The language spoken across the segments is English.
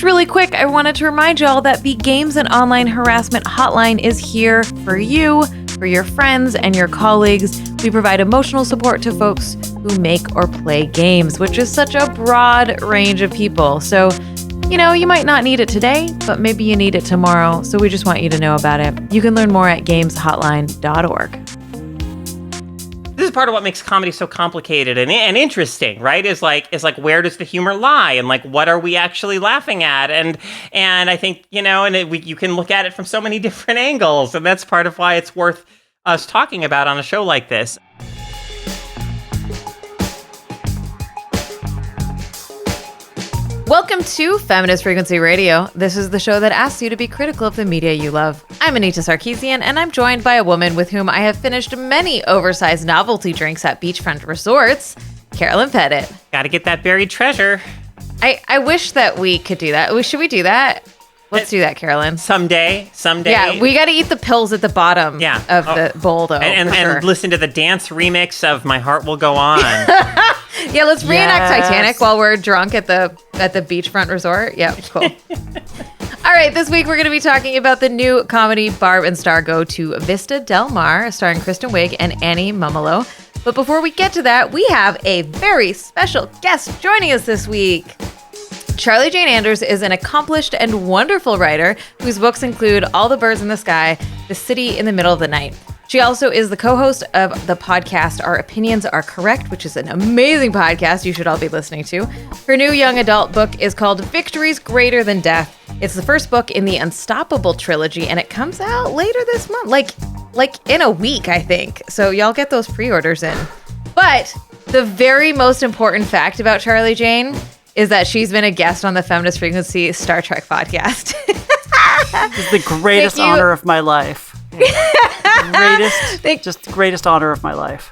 Just really quick, I wanted to remind y'all that the Games and Online Harassment Hotline is here for you, for your friends and your colleagues. We provide emotional support to folks who make or play games, which is such a broad range of people. So, you know, you might not need it today, but maybe you need it tomorrow. So we just want you to know about it. You can learn more at gameshotline.org. This is part of what makes comedy so complicated and interesting, right? Is like where does the humor lie, and like what are we actually laughing at? And I think, you know, you can look at it from so many different angles, and that's part of why it's worth us talking about on a show like this. Welcome to Feminist Frequency Radio. This is the show that asks you to be critical of the media you love. I'm Anita Sarkeesian, and I'm joined by a woman with whom I have finished many oversized novelty drinks at beachfront resorts, Carolyn Pettit. Gotta get that buried treasure. I wish that we could do that. Should we do that? Let's do that, Carolyn. Someday. Yeah, we got to eat the pills at the bottom of the bowl, though. And listen to the dance remix of My Heart Will Go On. Yeah, let's reenact Titanic while we're drunk at the beachfront resort. Yeah, cool. All right, this week we're going to be talking about the new comedy Barb and Star Go to Vista Del Mar, starring Kristen Wiig and Annie Mumolo. But before we get to that, we have a very special guest joining us this week. Charlie Jane Anders is an accomplished and wonderful writer whose books include All the Birds in the Sky, The City in the Middle of the Night. She also is the co-host of the podcast Our Opinions Are Correct, which is an amazing podcast you should all be listening to. Her new young adult book is called Victories Greater Than Death. It's the first book in the Unstoppable trilogy, and it comes out later this month, like in a week, I think. So y'all get those pre-orders in. But the very most important fact about Charlie Jane is that she's been a guest on the Feminist Frequency Star Trek podcast. This is the greatest honor of my life. Greatest honor of my life.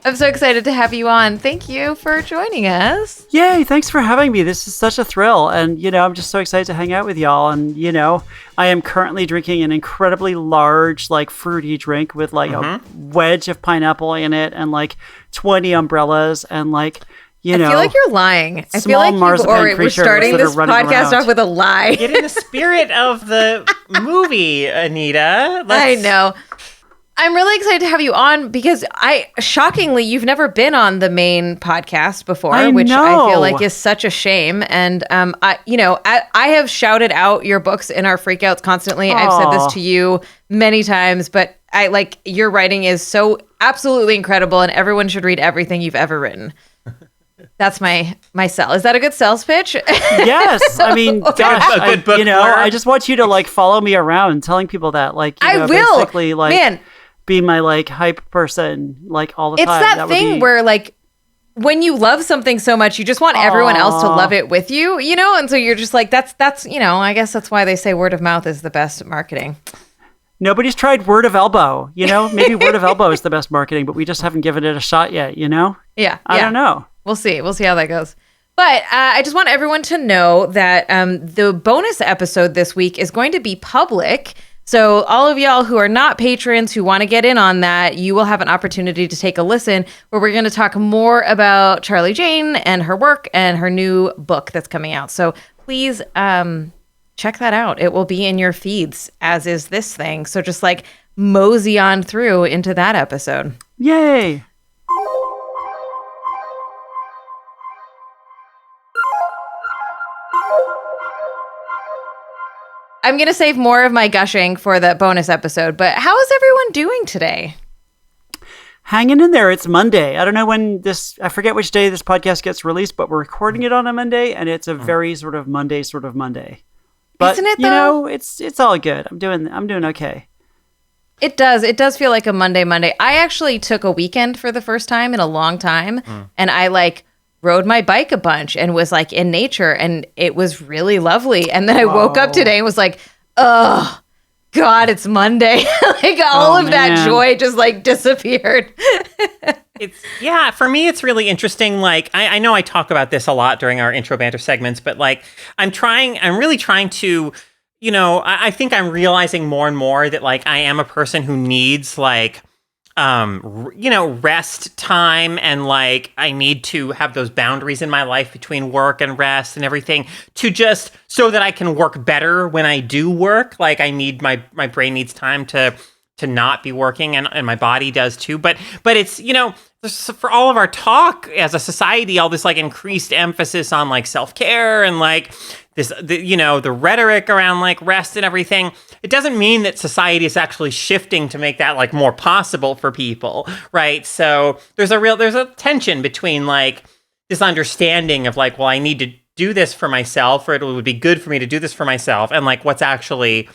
I'm so excited to have you on. Thank you for joining us. Yay, thanks for having me. This is such a thrill. And, you know, I'm just so excited to hang out with y'all. And, you know, I am currently drinking an incredibly large, like, fruity drink with, like, a wedge of pineapple in it and, like, 20 umbrellas and, like, I feel like you're lying. I feel like we're starting this podcast off with a lie. Get in the spirit of the movie, Anita. I know. I'm really excited to have you on because shockingly, you've never been on the main podcast before, which I feel like is such a shame. And, I have shouted out your books in our Freq Outs constantly. Aww. I've said this to you many times, but your writing is so absolutely incredible and everyone should read everything you've ever written. That's my sell. Is that a good sales pitch? Yes. I mean, gosh, a good book I just want you to like follow me around telling people that I will basically be my like hype person like all the time. It's that thing where like when you love something so much, you just want everyone else to love it with you, you know? And so you're just like, that's, I guess that's why they say word of mouth is the best marketing. Nobody's tried word of elbow, you know? Maybe word of elbow is the best marketing, but we just haven't given it a shot yet, you know? Yeah. I don't know. We'll see. We'll see how that goes. But I just want everyone to know that the bonus episode this week is going to be public. So all of y'all who are not patrons who want to get in on that, you will have an opportunity to take a listen where we're going to talk more about Charlie Jane and her work and her new book that's coming out. So please check that out. It will be in your feeds, as is this thing. So just like mosey on through into that episode. Yay! I'm going to save more of my gushing for the bonus episode, but how is everyone doing today? Hanging in there. It's Monday. I don't know when I forget which day this podcast gets released, but we're recording it on a Monday, and it's a very sort of Monday. But, isn't it, though? You know, it's all good. I'm doing okay. It does feel like a Monday. I actually took a weekend for the first time in a long time, and I rode my bike a bunch and was like in nature, and it was really lovely. And then I woke up today and was like, oh God, it's Monday. All of that joy just disappeared. For me, it's really interesting. I know I talk about this a lot during our intro banter segments, but I'm really trying to, I think I'm realizing more and more that I am a person who needs rest time, and like I need to have those boundaries in my life between work and rest and everything, to just so that I can work better when I do work. Like I need my brain needs time to not be working, and my body does too. But it's, for all of our talk as a society, all this like increased emphasis on like self-care and like this, the rhetoric around like rest and everything, it doesn't mean that society is actually shifting to make that like more possible for people, right? So there's a tension between like this understanding of like, well, I need to do this for myself, or it would be good for me to do this for myself, and like what's actually,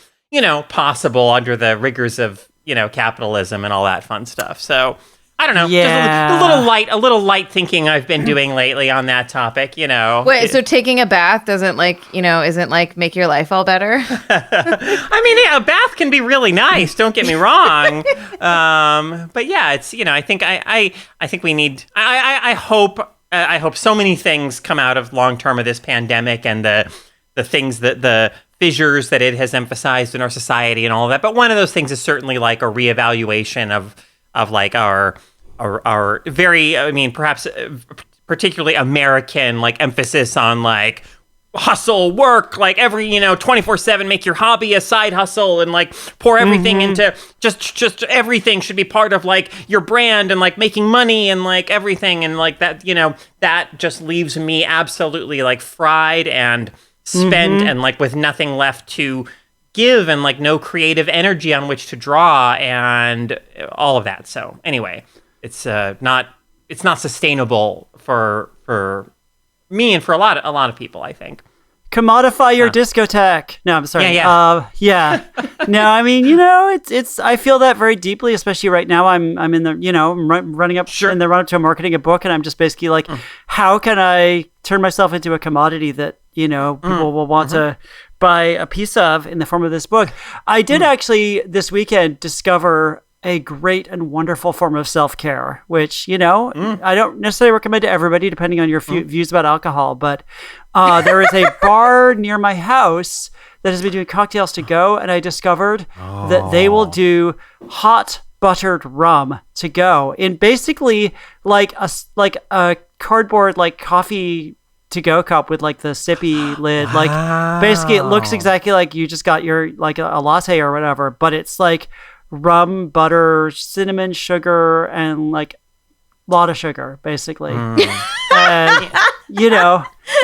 possible under the rigors of, capitalism and all that fun stuff. So I don't know. Yeah. Just a little light thinking I've been doing lately on that topic, Wait, so taking a bath doesn't isn't like make your life all better? I mean, yeah, a bath can be really nice. Don't get me wrong. But yeah, it's, I think we need, I hope so many things come out of long term of this pandemic, and the things that the fissures that it has emphasized in our society and all of that. But one of those things is certainly like a reevaluation of like our very, perhaps particularly American like emphasis on like hustle, work, like every 24/7, make your hobby a side hustle, and like pour everything into just everything should be part of like your brand, and like making money and like everything, and like that that just leaves me absolutely like fried and spent and like with nothing left to give, and like no creative energy on which to draw, and all of that. So anyway, it's not sustainable for me and for a lot of people, I think. Commodify your discotheque. No, I'm sorry. Yeah. No, I mean, it's I feel that very deeply, especially right now. I'm in the, I'm running up in the run up to marketing a book, and I'm just basically like, how can I turn myself into a commodity that, people will want to buy a piece of in the form of this book. I did actually this weekend discover a great and wonderful form of self-care, which, I don't necessarily recommend to everybody depending on your views about alcohol, but there is a bar near my house that has been doing cocktails to go, and I discovered that they will do hot buttered rum to go in basically like a cardboard like coffee to go cup with like the sippy lid. Like basically it looks exactly like you just got your like a latte or whatever, but it's like rum, butter, cinnamon, sugar, and like a lot of sugar basically. And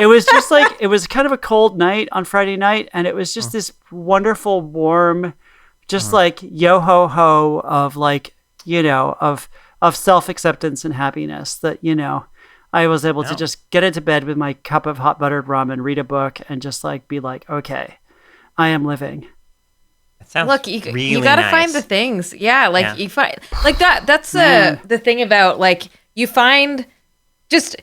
it was just like, it was kind of a cold night on Friday night, and it was just this wonderful warm just like yo ho ho of like, of self-acceptance and happiness that, I was able to just get into bed with my cup of hot buttered rum and read a book and just like be like, okay, I am living. That sounds Look, you gotta nice. find the things. Yeah, like you find like that. That's the thing about like you find just,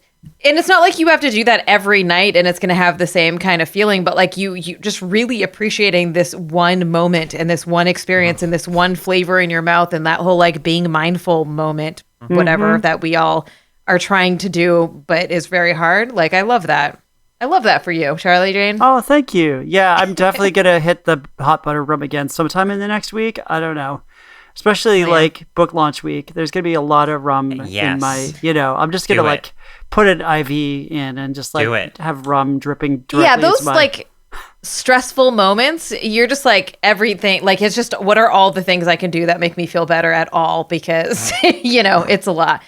and it's not like you have to do that every night and it's going to have the same kind of feeling, but like you just really appreciating this one moment and this one experience and this one flavor in your mouth, and that whole like being mindful moment, whatever that we all are trying to do, but is very hard. Like, I love that. I love that for you, Charlie Jane. Oh, thank you. Yeah, I'm definitely going to hit the hot butter rum again sometime in the next week. I don't know. Especially like book launch week. There's going to be a lot of rum in my, I'm just going to like put an IV in and just like have rum dripping directly. Yeah, those like stressful moments, you're just like everything, like it's just, what are all the things I can do that make me feel better at all? Because, it's a lot.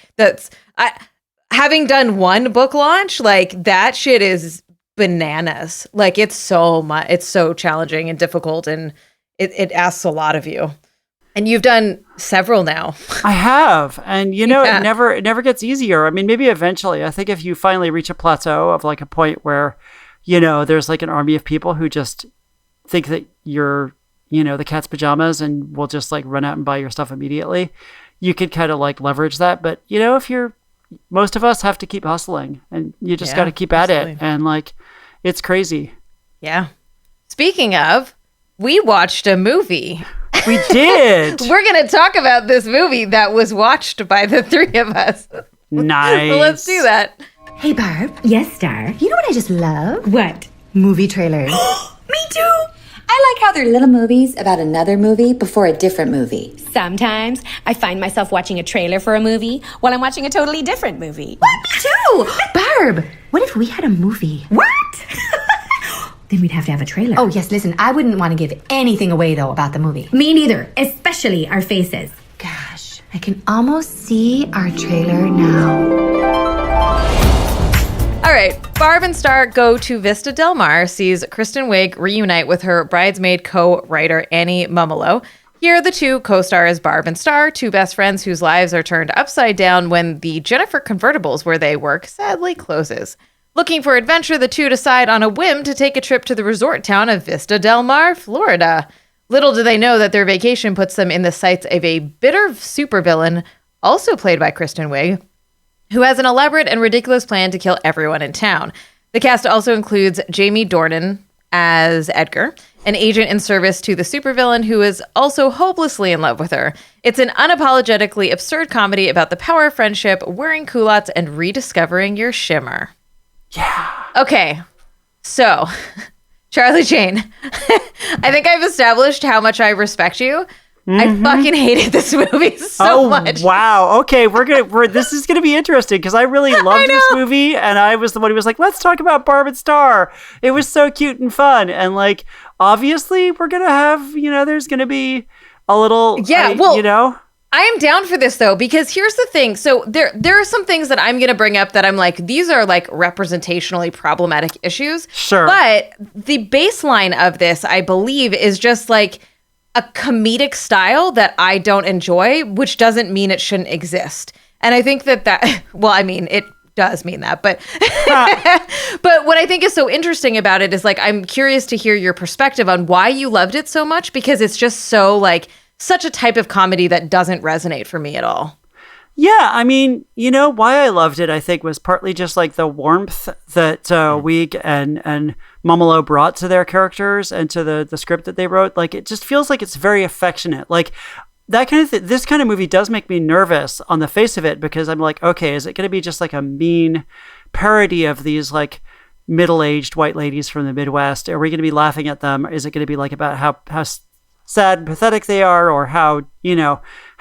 Having done one book launch, like that shit is bananas. Like it's so challenging and difficult, and it asks a lot of you. And you've done several now. I have. And it never gets easier. I mean, maybe eventually. I think if you finally reach a plateau of like a point where, there's like an army of people who just think that you're, the cat's pajamas and will just like run out and buy your stuff immediately, you could kind of like leverage that. But, most of us have to keep hustling, and you just got to keep at it. And like, it's crazy. Yeah. Speaking of, we watched a movie. We did. We're going to talk about this movie that was watched by the three of us. Nice. Well, let's do that. Hey, Barb. Yes, Star. You know what I just love? What? Movie trailers. Me too. I like how they're little movies about another movie before a different movie. Sometimes I find myself watching a trailer for a movie while I'm watching a totally different movie. What? Me too! Barb, what if we had a movie? What? Then we'd have to have a trailer. Oh, yes, listen, I wouldn't want to give anything away, though, about the movie. Me neither, especially our faces. Gosh, I can almost see our trailer now. All right, Barb and Star go to Vista Del Mar, sees Kristen Wiig reunite with her bridesmaid co-writer Annie Mumolo. Here, the two co-stars Barb and Star, two best friends whose lives are turned upside down when the Jennifer Convertibles where they work sadly closes. Looking for adventure, the two decide on a whim to take a trip to the resort town of Vista Del Mar, Florida. Little do they know that their vacation puts them in the sights of a bitter supervillain, also played by Kristen Wiig, who has an elaborate and ridiculous plan to kill everyone in town. The cast also includes Jamie Dornan as Edgar, an agent in service to the supervillain who is also hopelessly in love with her. It's an unapologetically absurd comedy about the power of friendship, wearing culottes, and rediscovering your shimmer. Yeah. Okay, so, Charlie Jane, I think I've established how much I respect you. I fucking hated this movie so much. Wow. Okay, this is gonna be interesting because I really loved this movie, and I was the one who was like, let's talk about Barb and Star. It was so cute and fun, and like obviously we're gonna have, there's gonna be a little I am down for this though, because here's the thing. So there are some things that I'm going to bring up that I'm like, these are like representationally problematic issues. Sure. But the baseline of this, I believe, is just like a comedic style that I don't enjoy, which doesn't mean it shouldn't exist. And I think that, well, I mean, it does mean that, but but what I think is so interesting about it is like, I'm curious to hear your perspective on why you loved it so much, because it's just so like, such a type of comedy that doesn't resonate for me at all. Yeah, I mean, why I loved it, I think, was partly just like the warmth that Wiig and Mumolo brought to their characters and to the script that they wrote. Like, it just feels like it's very affectionate. Like, that kind of this kind of movie does make me nervous on the face of it, because I'm like, okay, is it going to be just like a mean parody of these like middle-aged white ladies from the Midwest? Are we going to be laughing at them? Is it going to be like about how sad and pathetic they are, or how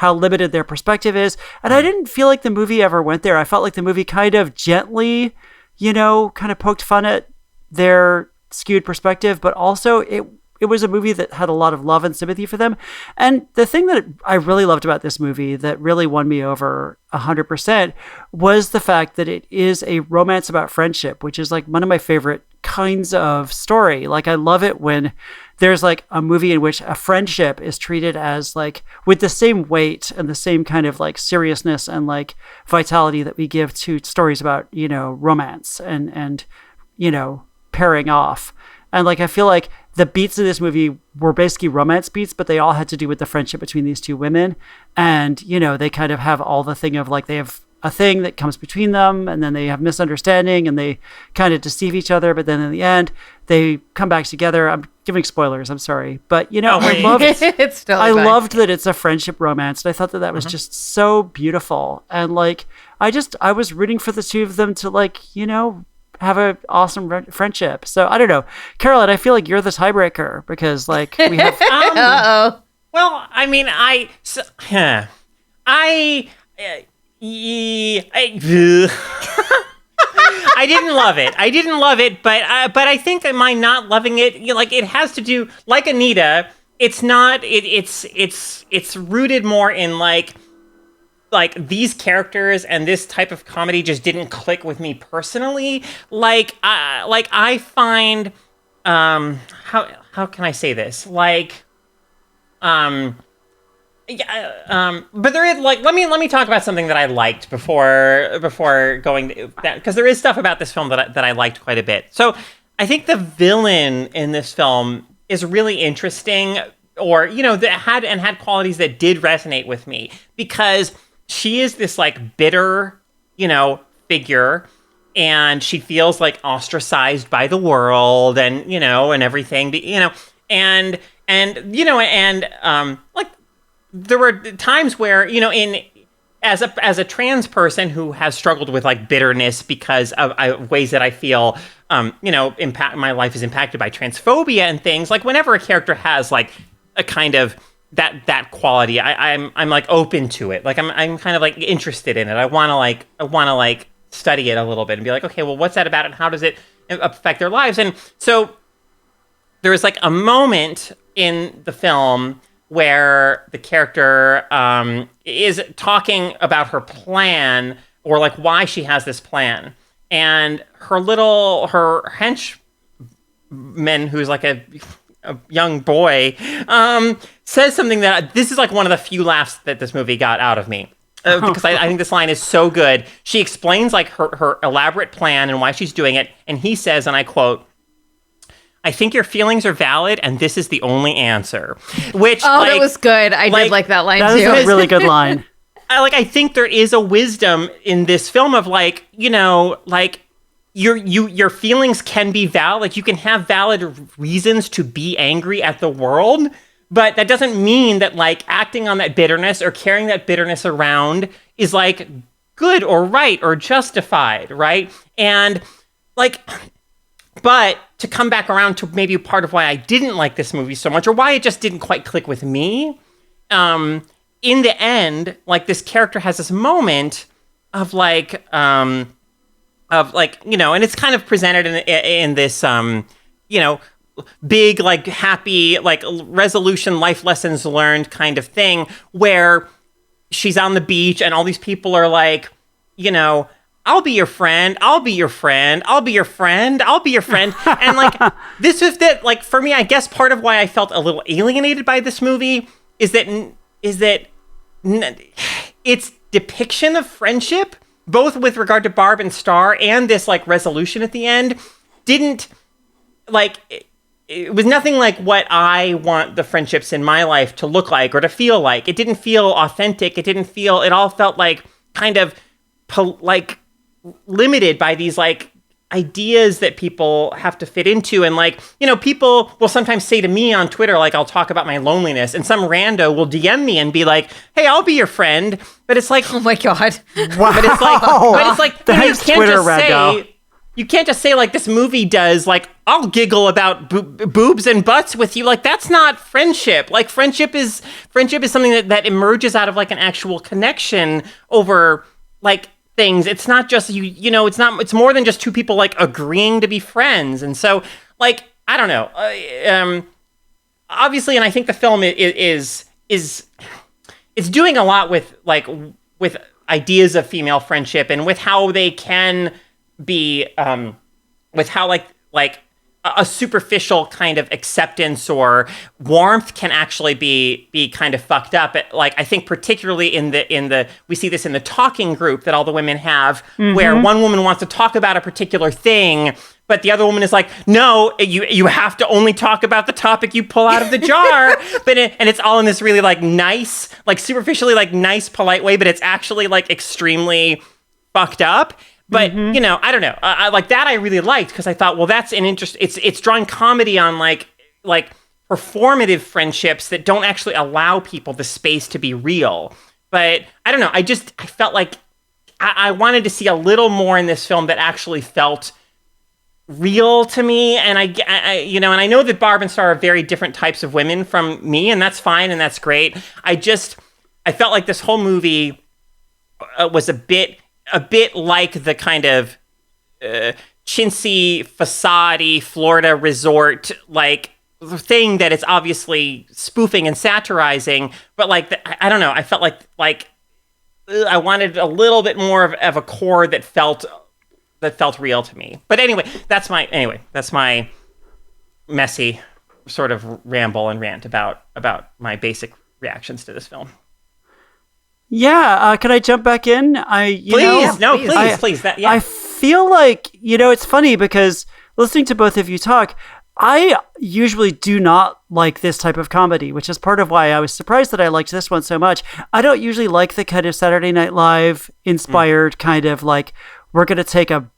limited their perspective is? And I didn't feel like the movie ever went there. I felt like the movie kind of gently, kind of poked fun at their skewed perspective, but also it was a movie that had a lot of love and sympathy for them. And the thing that I really loved about this movie that really won me over 100% was the fact that it is a romance about friendship, which is like one of my favorite kinds of story. Like, I love it when there's like a movie in which a friendship is treated as like with the same weight and the same kind of like seriousness and like vitality that we give to stories about, romance and pairing off. And like, I feel like the beats of this movie were basically romance beats, but they all had to do with the friendship between these two women. And, they kind of have all the thing of like, they have a thing that comes between them, and then they have misunderstanding and they kind of deceive each other. But then in the end, they come back together. I'm giving spoilers. I'm sorry. But, I loved that it's a friendship romance. And I thought that was just so beautiful. And like, I was rooting for the two of them to like, have an awesome friendship. So I don't know, Caroline, I feel like you're the tiebreaker because like we have. Well, I mean, I didn't love it. But I think that my not loving it, like it has to do, like Anita. It's not. It's rooted more in like these characters and this type of comedy just didn't click with me personally. Like I find how can I say this? But there is like let me talk about something that I liked before going to that, because there is stuff about this film that I liked quite a bit. So I think the villain in this film is really interesting, or that had qualities that did resonate with me, because she is this like bitter, figure, and she feels like ostracized by the world and, and everything, and like there were times where, as a trans person who has struggled with like bitterness because of ways that I feel, my life is impacted by transphobia and things, like whenever a character has like a kind of that quality, I'm like open to it. Like I'm kind of like interested in it. I want to like study it a little bit and be like, okay, well, what's that about and how does it affect their lives? And so there was like a moment in the film where the character is talking about her plan, or like why she has this plan, and her henchman, who's like a young boy, says something that this is like one of the few laughs that this movie got out of me. Because I think this line is so good. She explains like her elaborate plan and why she's doing it, and he says, and I quote, "I think your feelings are valid, and this is the only answer." Which, that was good. I did like that line too. That is a really good line. I think there is a wisdom in this film of like, like your feelings can be valid. Like you can have valid reasons to be angry at the world, but that doesn't mean that like acting on that bitterness or carrying that bitterness around is like good or right or justified, right? And like, but to come back around to maybe part of why I didn't like this movie so much, or why it just didn't quite click with me, in the end, like this character has this moment of like, and it's kind of presented in this, big, like happy, like resolution, life lessons learned kind of thing, where she's on the beach and all these people are like, I'll be your friend. I'll be your friend. I'll be your friend. I'll be your friend. And like, this is that, like, for me, I guess part of why I felt a little alienated by this movie is that its depiction of friendship, both with regard to Barb and Star and this like resolution at the end, didn't like, it was nothing like what I want the friendships in my life to look like or to feel like. It didn't feel authentic. It all felt like kind of like limited by these like ideas that people have to fit into. And like, people will sometimes say to me on Twitter, like, I'll talk about my loneliness, and some rando will DM me and be like, hey, I'll be your friend. But it's like, oh my God. Wow. But it's like, you can't just say like this movie does, like, I'll giggle about boobs and butts with you. Like, that's not friendship. Like, friendship is something that emerges out of like an actual connection over like things. It's not just it's more than just two people like agreeing to be friends. And so like, I don't know, obviously, and I think the film is doing a lot with ideas of female friendship and with how they can be with how like a superficial kind of acceptance or warmth can actually be kind of fucked up. Like, I think particularly in the we see this in the talking group that all the women have, where one woman wants to talk about a particular thing, but the other woman is like, no, you have to only talk about the topic you pull out of the jar. And it's all in this really like nice, like superficially like nice, polite way, but it's actually like extremely fucked up. But, I don't know. I like that I really liked, because I thought, well, that's an interest. It's drawing comedy on like performative friendships that don't actually allow people the space to be real. But I don't know. I felt like I wanted to see a little more in this film that actually felt real to me. And I and I know that Barb and Star are very different types of women from me, and that's fine and that's great. I felt like this whole movie was a bit like the kind of chintzy, facade-y Florida resort like thing that it's obviously spoofing and satirizing, but like I don't know, I felt like I wanted a little bit more of a core that felt real to me. But anyway, that's my messy sort of ramble and rant about my basic reactions to this film. Yeah, could I jump back in? Please. I feel like, it's funny because listening to both of you talk, I usually do not like this type of comedy, which is part of why I was surprised that I liked this one so much. I don't usually like the kind of Saturday Night Live inspired kind of like, we're going to take a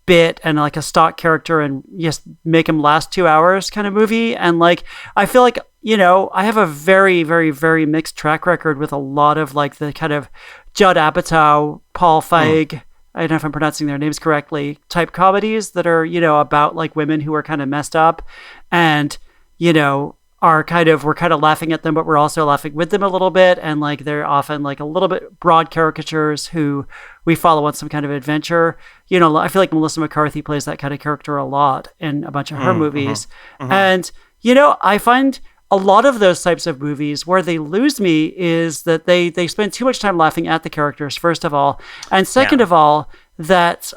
bit and like a stock character and just make him last 2 hours kind of movie. And like, I feel like, I have a very, very, very mixed track record with a lot of like the kind of Judd Apatow, Paul Feig, I don't know if I'm pronouncing their names correctly, type comedies that are, about like women who are kind of messed up and, we're kind of laughing at them, but we're also laughing with them a little bit. And like, they're often like a little bit broad caricatures who we follow on some kind of adventure. I feel like Melissa McCarthy plays that kind of character a lot in a bunch of her movies. And, I find a lot of those types of movies where they lose me is that they spend too much time laughing at the characters, first of all. And second of all, that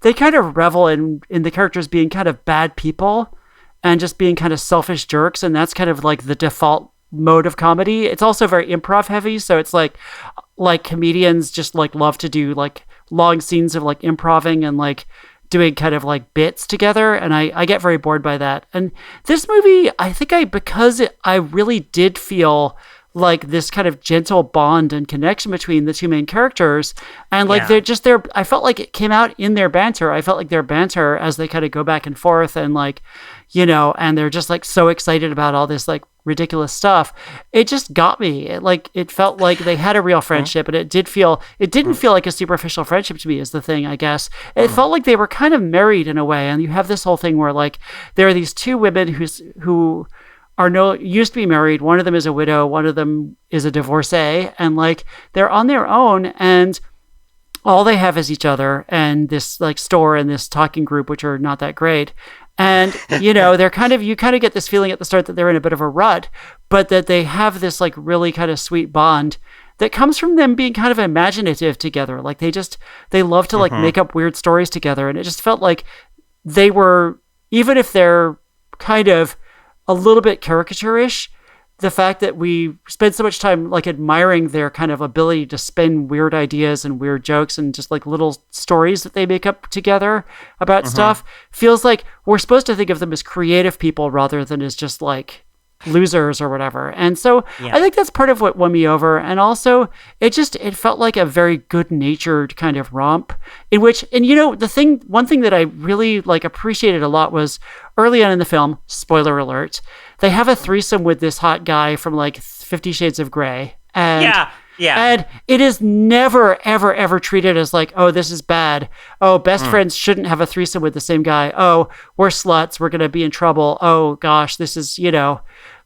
they kind of revel in the characters being kind of bad people and just being kind of selfish jerks. And that's kind of like the default mode of comedy. It's also very improv heavy. So it's like comedians just like love to do like long scenes of like improving and like doing kind of like bits together. And I get very bored by that. And this movie, I think I really did feel like this kind of gentle bond and connection between the two main characters. And like I felt like it came out in their banter. I felt like their banter as they kind of go back and forth and like, and they're just like so excited about all this like ridiculous stuff. It just got me. It felt like they had a real friendship, and it didn't feel like a superficial friendship to me is the thing, I guess. It felt like they were kind of married in a way. And you have this whole thing where like there are these two women who used to be married. One of them is a widow, one of them is a divorcee, and like they're on their own and all they have is each other and this like store and this talking group, which are not that great. And, they're you kind of get this feeling at the start that they're in a bit of a rut, but that they have this like really kind of sweet bond that comes from them being kind of imaginative together. Like they love to like make up weird stories together. And it just felt like they were, even if they're kind of a little bit caricature-ish, the fact that we spend so much time like admiring their kind of ability to spin weird ideas and weird jokes and just like little stories that they make up together about stuff feels like we're supposed to think of them as creative people rather than as just like losers or whatever. And so I think that's part of what won me over. And also it felt like a very good natured kind of romp in which, and one thing that I really like appreciated a lot was early on in the film, spoiler alert, they have a threesome with this hot guy from like 50 Shades of Grey. And and it is never, ever, ever treated as like, oh, this is bad. Oh, best friends shouldn't have a threesome with the same guy. Oh, we're sluts. We're going to be in trouble. Oh, gosh, this is,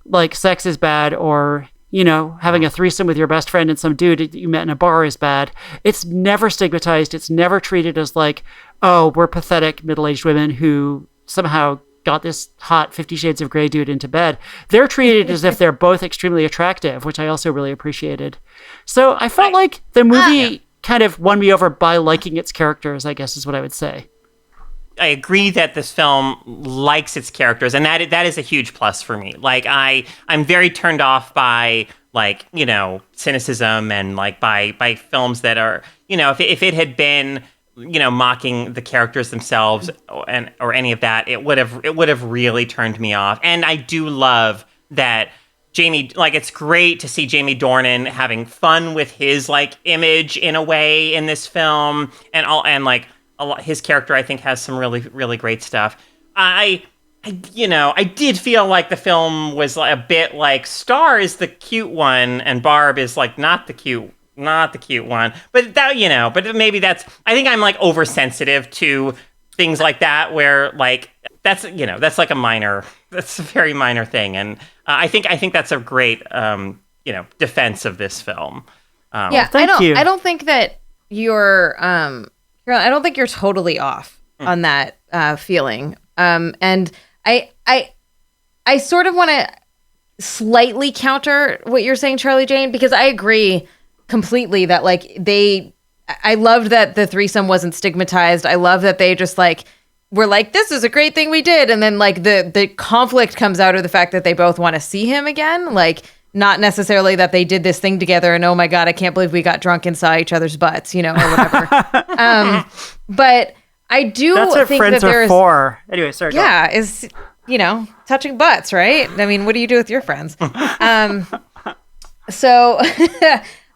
like sex is bad, or, having a threesome with your best friend and some dude that you met in a bar is bad. It's never stigmatized. It's never treated as like, oh, we're pathetic middle-aged women who somehow got this hot 50 Shades of Grey dude into bed. They're treated as if they're both extremely attractive, which I also really appreciated. So I felt like the movie kind of won me over by liking its characters, I guess is what I would say. I agree that this film likes its characters, and that is a huge plus for me. Like I'm very turned off by like, cynicism and like by films that are, if it had been mocking the characters themselves or any of that, it would have really turned me off. And I do love that Jamie, like, it's great to see Jamie Dornan having fun with his like image in a way in this film, and like his character I think has some really, really great stuff. I did feel like the film was a bit like Star is the cute one and Barb is like not the cute one, but that, but maybe I think I'm like oversensitive to things like that, where like that's like that's a very minor thing, and I think that's a great defense of this film. I don't think that you're I don't think you're totally off on that feeling, and I sort of want to slightly counter what you're saying, Charlie Jane, because I agree completely that like I loved that the threesome wasn't stigmatized. I love that they just like were like, this is a great thing we did, and then like the conflict comes out of the fact that they both want to see him again, like not necessarily that they did this thing together and oh my god, I can't believe we got drunk and saw each other's butts, or whatever. But I do That's what think friends that there's are for. Anyway, sorry. Yeah, is touching butts, right? I mean, what do you do with your friends? So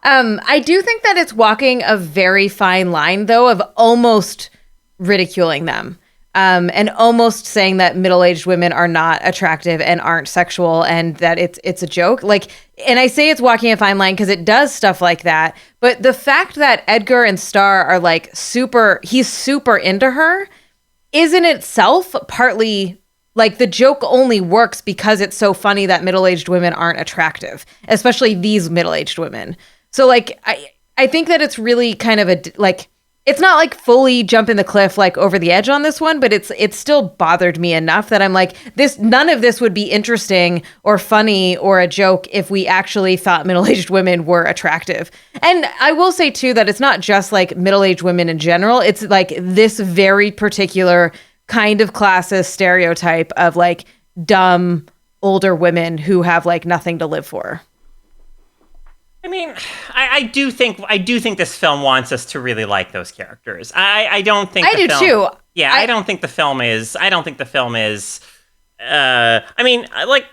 I do think that it's walking a very fine line, though, of almost ridiculing them. and almost saying that middle-aged women are not attractive and aren't sexual and that it's a joke. Like, and I say it's walking a fine line because it does stuff like that. But the fact that Edgar and Star are like he's super into her is in itself partly like the joke only works because it's so funny that middle-aged women aren't attractive, especially these middle-aged women. So like, I think that it's really kind of it's not like fully jumping the cliff like over the edge on this one, but it's still bothered me enough that I'm like, none of this would be interesting or funny or a joke if we actually thought middle-aged women were attractive. And I will say too that it's not just like middle-aged women in general. It's like this very particular kind of classist stereotype of like dumb older women who have like nothing to live for. I mean, I do think this film wants us to really like those characters. I don't think I do too. Yeah, I don't think the film is. I mean, like,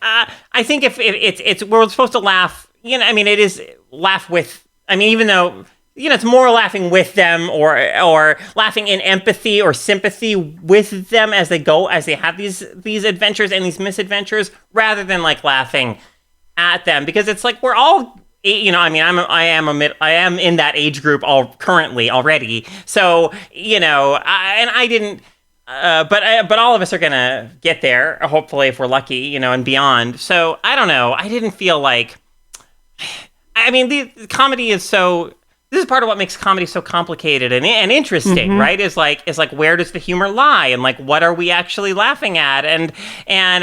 I think if it's we're supposed to laugh. You know, I mean, it is laugh with. I mean, even though it's more laughing with them or laughing in empathy or sympathy with them as they have these adventures and these misadventures, rather than like laughing at them, because it's like we're all. I mean, I am in that age group currently already. So, I didn't, but all of us are gonna get there, hopefully, if we're lucky, and beyond. So I don't know. I didn't feel like, I mean, the comedy is so. This is part of what makes comedy so complicated and interesting, right? Is like where does the humor lie, and like what are we actually laughing at, and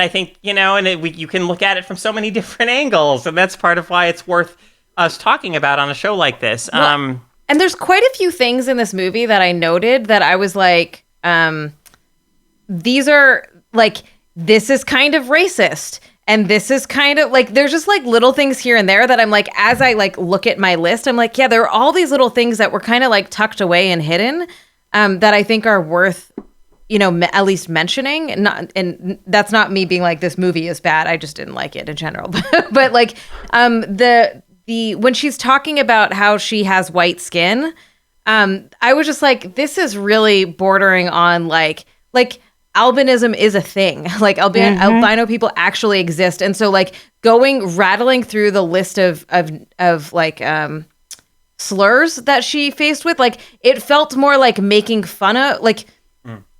I think you can look at it from so many different angles, and that's part of why it's worth us talking about on a show like this. Well, and there's quite a few things in this movie that I noted that I was like, these are like, this is kind of racist. And this is kind of like, there's just like little things here and there that I'm like, as I like look at my list, I'm like, yeah, there are all these little things that were kind of like tucked away and hidden that I think are worth, at least mentioning. And that's not me being like, this movie is bad. I just didn't like it in general. But like when she's talking about how she has white skin, I was just like, this is really bordering on like albinism is a thing. Like albino people actually exist. And so like rattling through the list of like slurs that she faced with, like it felt more like making fun of, like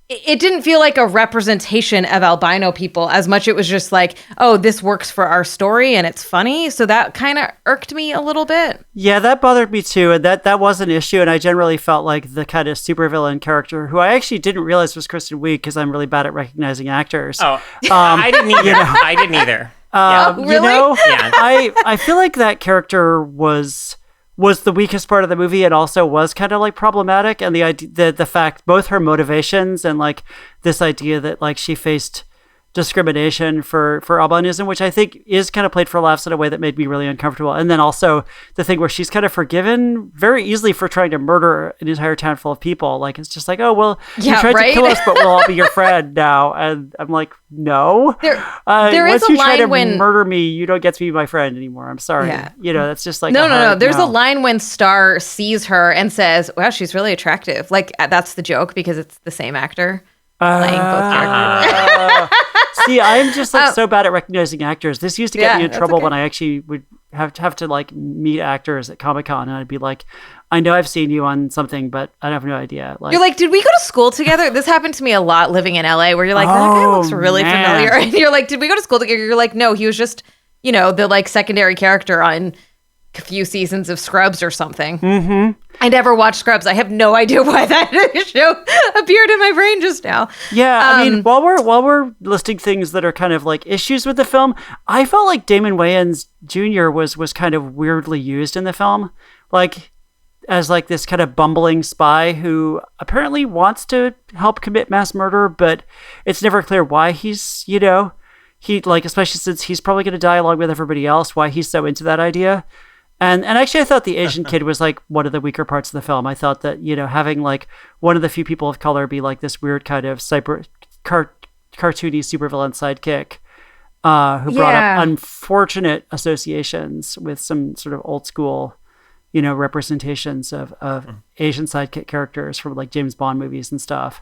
it didn't feel like a representation of albino people as much. It was just like, oh, this works for our story and it's funny. So that kind of irked me a little bit. Yeah, that bothered me too. And that was an issue. And I generally felt like the kind of supervillain character, who I actually didn't realize was Kristen Wiig, because I'm really bad at recognizing actors. Oh, I didn't either. I didn't either. Really? Yeah. I feel like that character was the weakest part of the movie, and also was kind of like problematic. And the idea, the fact, both her motivations and like this idea that like she faced discrimination for albinism, which I think is kind of played for laughs in a way that made me really uncomfortable. And then also the thing where she's kind of forgiven very easily for trying to murder an entire town full of people. Like, it's just like, oh, well, you tried to kill us, but we'll all be your friend now. And I'm like, no. There is a line line try to when murder me, you don't get to be my friend anymore. I'm sorry. Yeah. That's just like no. There's a line when Star sees her and says, wow, she's really attractive. Like, that's the joke because it's the same actor playing both characters. See, I'm just like so bad at recognizing actors. This used to get me in trouble when I actually would have to like meet actors at Comic-Con, and I'd be like, I know I've seen you on something, but I have no idea. Like, you're like, did we go to school together? This happened to me a lot living in LA, where you're like, that guy looks really familiar. And you're like, did we go to school together? You're like, no, he was just, the like secondary character on a few seasons of Scrubs or something. Mm-hmm. I never watched Scrubs. I have no idea why that show appeared in my brain just now. Yeah, I mean, while we're listing things that are kind of like issues with the film, I felt like Damon Wayans Jr. was kind of weirdly used in the film, like as like this kind of bumbling spy who apparently wants to help commit mass murder, but it's never clear why he's, he like, especially since he's probably going to die along with everybody else, why he's so into that idea. And actually, I thought the Asian kid was like one of the weaker parts of the film. I thought that, having like one of the few people of color be like this weird kind of cartoony supervillain sidekick who brought up unfortunate associations with some sort of old school, representations of Asian sidekick characters from like James Bond movies and stuff.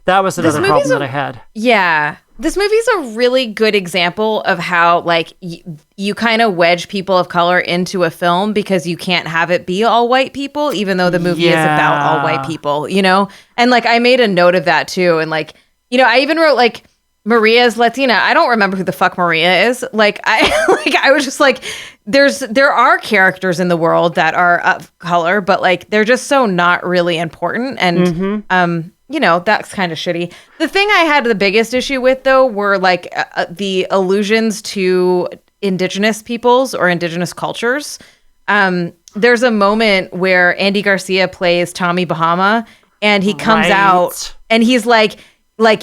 That was another problem that I had. Yeah. This movie's a really good example of how, like, you kind of wedge people of color into a film because you can't have it be all white people, even though the movie is about all white people, you know? And, like, I made a note of that, too. And, like, you know, I even wrote, like, Maria's Latina. I don't remember who the fuck Maria is. Like, I was just like, there are characters in the world that are of color, but, like, they're just so not really important. And, you know, that's kind of shitty. The thing I had the biggest issue with, though, were like the allusions to indigenous peoples or indigenous cultures. There's a moment where Andy Garcia plays Tommy Bahama, and he comes out and he's like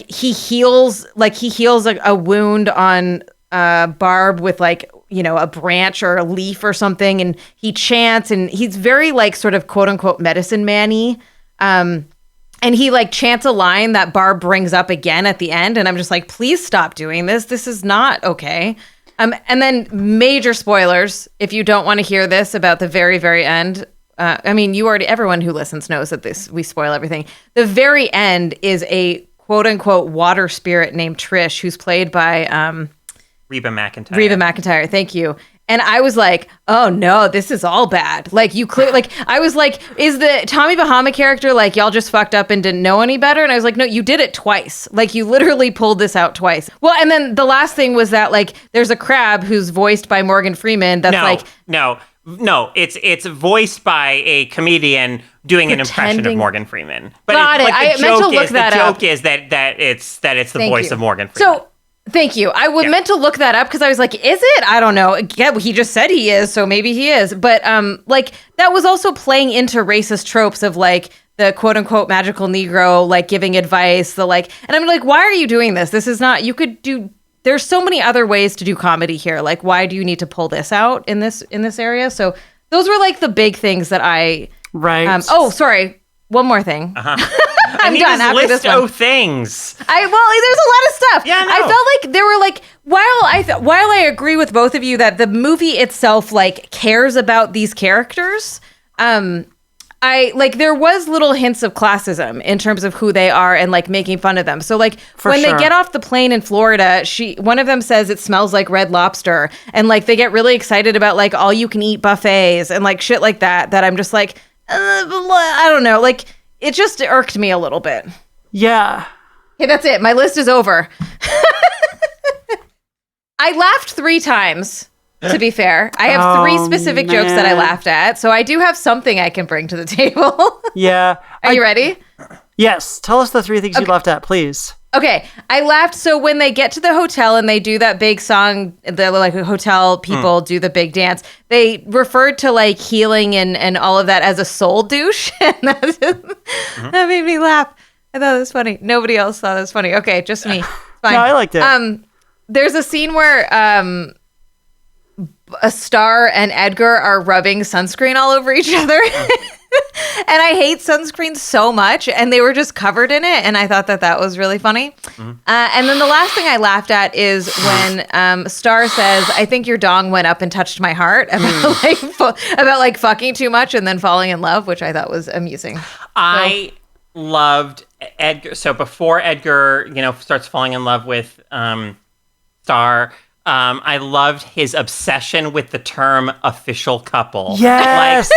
he heals a wound on Barb with, like, you know, a branch or a leaf or something, and he chants, and he's very, like, sort of quote unquote medicine man-y. And he, like, chants a line that Barb brings up again at the end. And I'm just like, please stop doing this. This is not okay. And then major spoilers, if you don't want to hear this about the very, very end. I mean, everyone who listens knows that we spoil everything. The very end is a quote unquote water spirit named Trish, who's played by Reba McEntire. Reba McEntire. Thank you. And I was like, oh no, this is all bad. Like, I was like, is the Tommy Bahama character like, y'all just fucked up and didn't know any better? And I was like, no, you did it twice. Like, you literally pulled this out twice. Well, and then the last thing was that, like, there's a crab who's voiced by Morgan Freeman. That's No, it's voiced by a comedian doing an impression of Morgan Freeman. But Got it. I meant to look that up. The joke is that it's the voice of Morgan Freeman. So, thank you. I meant to look that up because I was like, is it? I don't know. Yeah, he just said he is, so maybe he is. But like, that was also playing into racist tropes of, like, the quote unquote magical Negro, like, giving advice, and I'm like, why are you doing this? This is not, there's so many other ways to do comedy here. Like, why do you need to pull this out in this area? So those were, like, the big things that Right. Oh, sorry. One more thing. I'm done after this one. Things. There's a lot of stuff. Yeah, no. I felt like there were, like, while I agree with both of you that the movie itself, like, cares about these characters, there was little hints of classism in terms of who they are and, like, making fun of them. So, like, they get off the plane in Florida, one of them says it smells like Red Lobster, and, like, they get really excited about, like, all you can eat buffets and, like, shit like that I'm just like, I don't know, like, it just irked me a little bit. Yeah. Okay, that's it. My list is over. I laughed 3 times, to be fair. I have 3 specific jokes that I laughed at, so I do have something I can bring to the table. Yeah. Are you ready? Yes. Tell us the 3 things you laughed at, please. Okay, I laughed. So when they get to the hotel and they do that big song, the, like, hotel people do the big dance, they referred to, like, healing and all of that as a soul douche. And that made me laugh. I thought it was funny. Nobody else thought it was funny. Okay, just me. Fine. No, I liked it. There's a scene where a Star and Edgar are rubbing sunscreen all over each other. And I hate sunscreen so much, and they were just covered in it, and I thought that was really funny. And then the last thing I laughed at is when Star says, "I think your dong went up and touched my heart," about like fucking too much and then falling in love, which I thought was amusing. I loved Edgar. So before Edgar, starts falling in love with Star. I loved his obsession with the term official couple. Yes.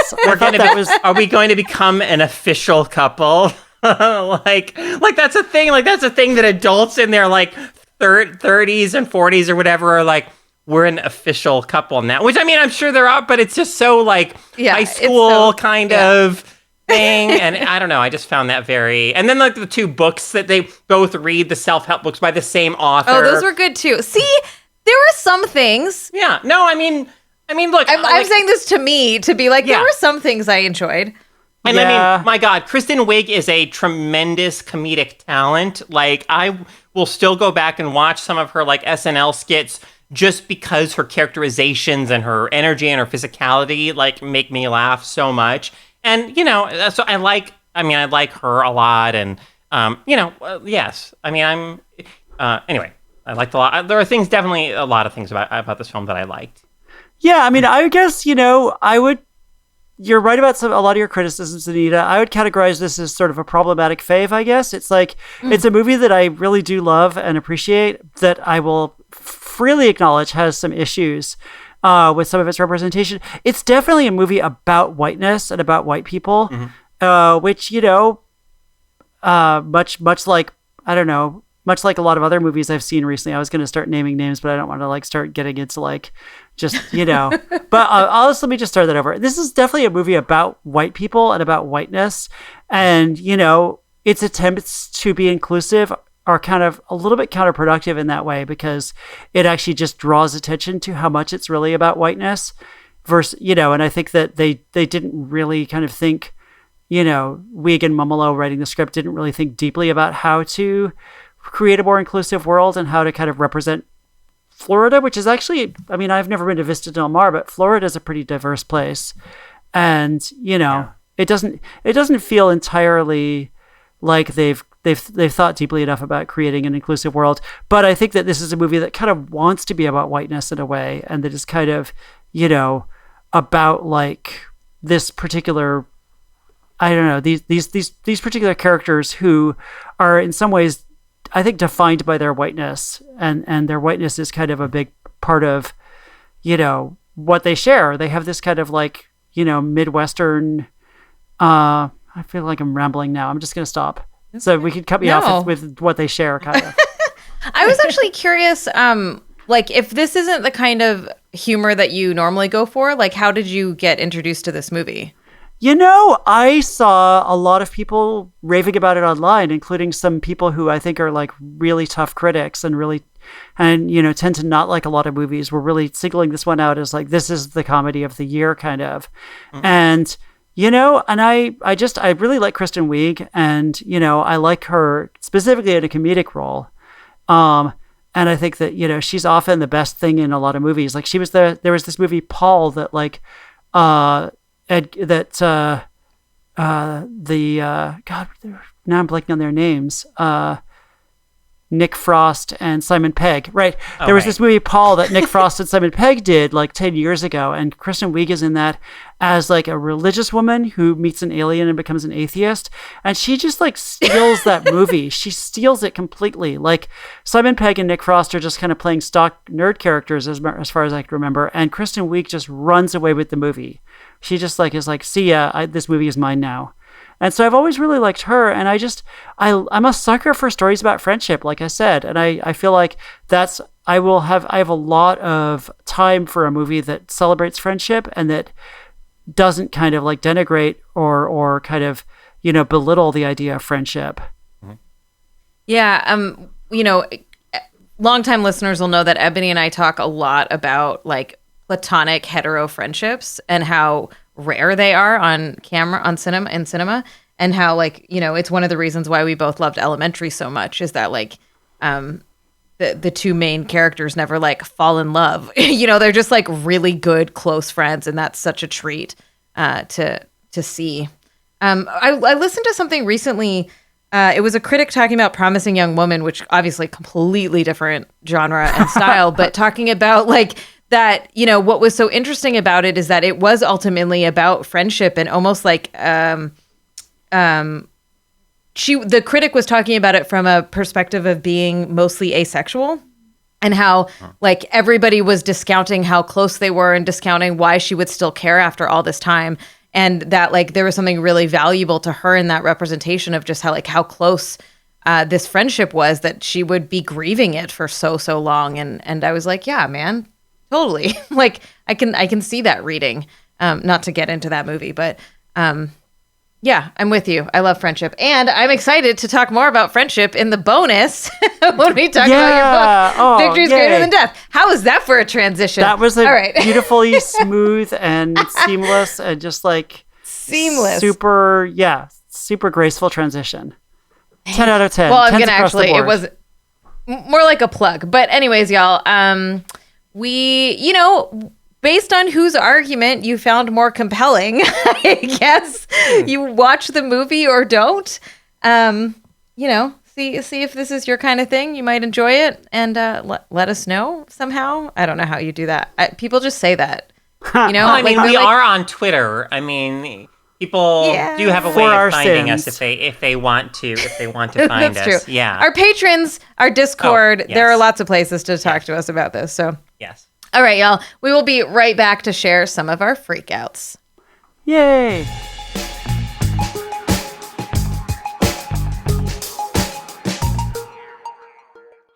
Are we going to become an official couple? like that's a thing. Like that's a thing that adults in their like 30s and 40s or whatever are like, we're an official couple now. Which I mean, I'm sure they're out, but it's just so like high school kind of thing. And I don't know. I just found that very. And then like the 2 books that they both read, the self-help books by the same author. Oh, those were good too. See. There were some things. Yeah. No, I mean, look. I'm saying this to me to be like, there were some things I enjoyed. And I mean, my God, Kristen Wiig is a tremendous comedic talent. Like, I will still go back and watch some of her like SNL skits just because her characterizations and her energy and her physicality like make me laugh so much. And so I like her a lot. And yes. I mean, anyway. I liked a lot. There are a lot of things about this film that I liked. Yeah, I mean, I guess, I would, you're right about a lot of your criticisms, Anita. I would categorize this as sort of a problematic fave, I guess. It's like, it's a movie that I really do love and appreciate, that I will freely acknowledge has some issues with some of its representation. It's definitely a movie about whiteness and about white people, which, much like, I don't know, much like a lot of other movies I've seen recently. I was going to start naming names, but I don't want to like start getting into like just, but let me just start that over. This is definitely a movie about white people and about whiteness. And, its attempts to be inclusive are kind of a little bit counterproductive in that way, because it actually just draws attention to how much it's really about whiteness versus, and I think that they didn't really kind of think, Wiig and Mumolo writing the script didn't really think deeply about how to create a more inclusive world and how to kind of represent Florida, which is actually, I've never been to Vista Del Mar, but Florida is a pretty diverse place. And, it doesn't feel entirely like they've thought deeply enough about creating an inclusive world. But I think that this is a movie that kind of wants to be about whiteness in a way, and that is kind of, about like this particular, I don't know, these particular characters who are in some ways, I think, defined by their whiteness, and their whiteness is kind of a big part of, what they share. They have this kind of like, Midwestern, I feel like I'm rambling now. I'm just going to stop. So we could cut me off with what they share, kind of. I was actually curious, like, if this isn't the kind of humor that you normally go for, like, how did you get introduced to this movie? I saw a lot of people raving about it online, including some people who I think are like really tough critics and tend to not like a lot of movies. We're really singling this one out as like, this is the comedy of the year, kind of. Mm-hmm. And, and I really like Kristen Wiig, and, I like her specifically in a comedic role. And I think that, she's often the best thing in a lot of movies. Like there was this movie, Paul, that like, God, now I'm blanking on their names. Nick Frost and Simon Pegg, right? There was this movie, Paul, that Nick Frost and Simon Pegg did like 10 years ago, and Kristen Wiig is in that as like a religious woman who meets an alien and becomes an atheist, and she just like steals that movie. She steals it completely. Like Simon Pegg and Nick Frost are just kind of playing stock nerd characters as far as I can remember, and Kristen Wiig just runs away with the movie. She just like is like, see ya, this movie is mine now. And so I've always really liked her, and I'm a sucker for stories about friendship, like I said, and I feel like I have a lot of time for a movie that celebrates friendship and that doesn't kind of like denigrate or kind of, belittle the idea of friendship. Yeah, longtime listeners will know that Ebony and I talk a lot about like platonic hetero friendships and how rare they are on cinema, and how like, it's one of the reasons why we both loved Elementary so much, is that like the two main characters never like fall in love. They're just like really good close friends, and that's such a treat to see. I listened to something recently. It was a critic talking about Promising Young Woman, which obviously completely different genre and style, but talking about like that, what was so interesting about it is that it was ultimately about friendship, and almost like the critic was talking about it from a perspective of being mostly asexual, and how like everybody was discounting how close they were and discounting why she would still care after all this time. And that like there was something really valuable to her in that representation of just how close this friendship was, that she would be grieving it for so long. And I was like, yeah, man, totally. Like I can see that reading, not to get into that movie, but yeah, I'm with you. I love friendship, and I'm excited to talk more about friendship in the bonus when we talk about your book, Victories Greater Than Death. How was that for a transition? That was beautifully smooth and seamless, and just like super graceful transition. 10 out of 10. Well, I'm gonna actually, it was more like a plug, but anyways, y'all, we, based on whose argument you found more compelling, I guess you watch the movie or don't. See if this is your kind of thing. You might enjoy it, and let us know somehow. I don't know how you do that. People just say that. You know, I mean, they're we are on Twitter. I mean, people do have a way of finding us if they want to find That's us. true. Yeah. Our patrons, our Discord, yes. there are lots of places to talk to us about this. So, Yes. all right, y'all. We will be right back to share some of our freakouts. Yay!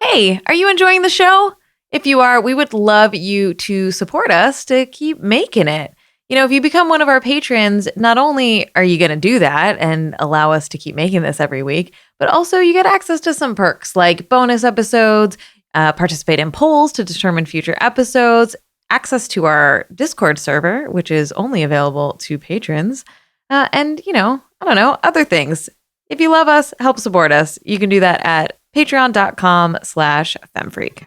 Hey, are you enjoying the show? If you are, we would love you to support us to keep making it. You know, if you become one of our patrons, not only are you going to do that and allow us to keep making this every week, but also you get access to some perks like bonus episodes, participate in polls to determine future episodes, access to our Discord server, which is only available to patrons, and, you know, I don't know, other things. If you love us, help support us. You can do that at patreon.com/femfreak.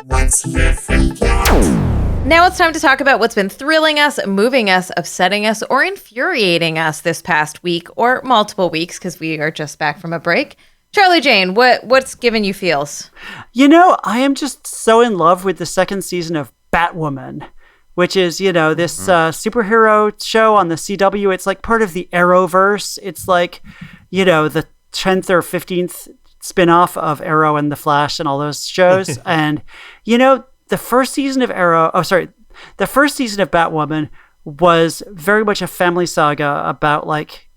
What's your freak out? Now it's time to talk about what's been thrilling us, moving us, upsetting us, or infuriating us this past week or multiple weeks because we are just back from a break. Charlie Jane, what's given you feels? You know, I am just so in love with the second season of Batwoman, which is, you know, this superhero show on the CW. It's like part of the Arrowverse. It's like, you know, the 10th or 15th spin-off of Arrow and The Flash and all those shows. And, you know, the first season of Batwoman was very much a family saga about like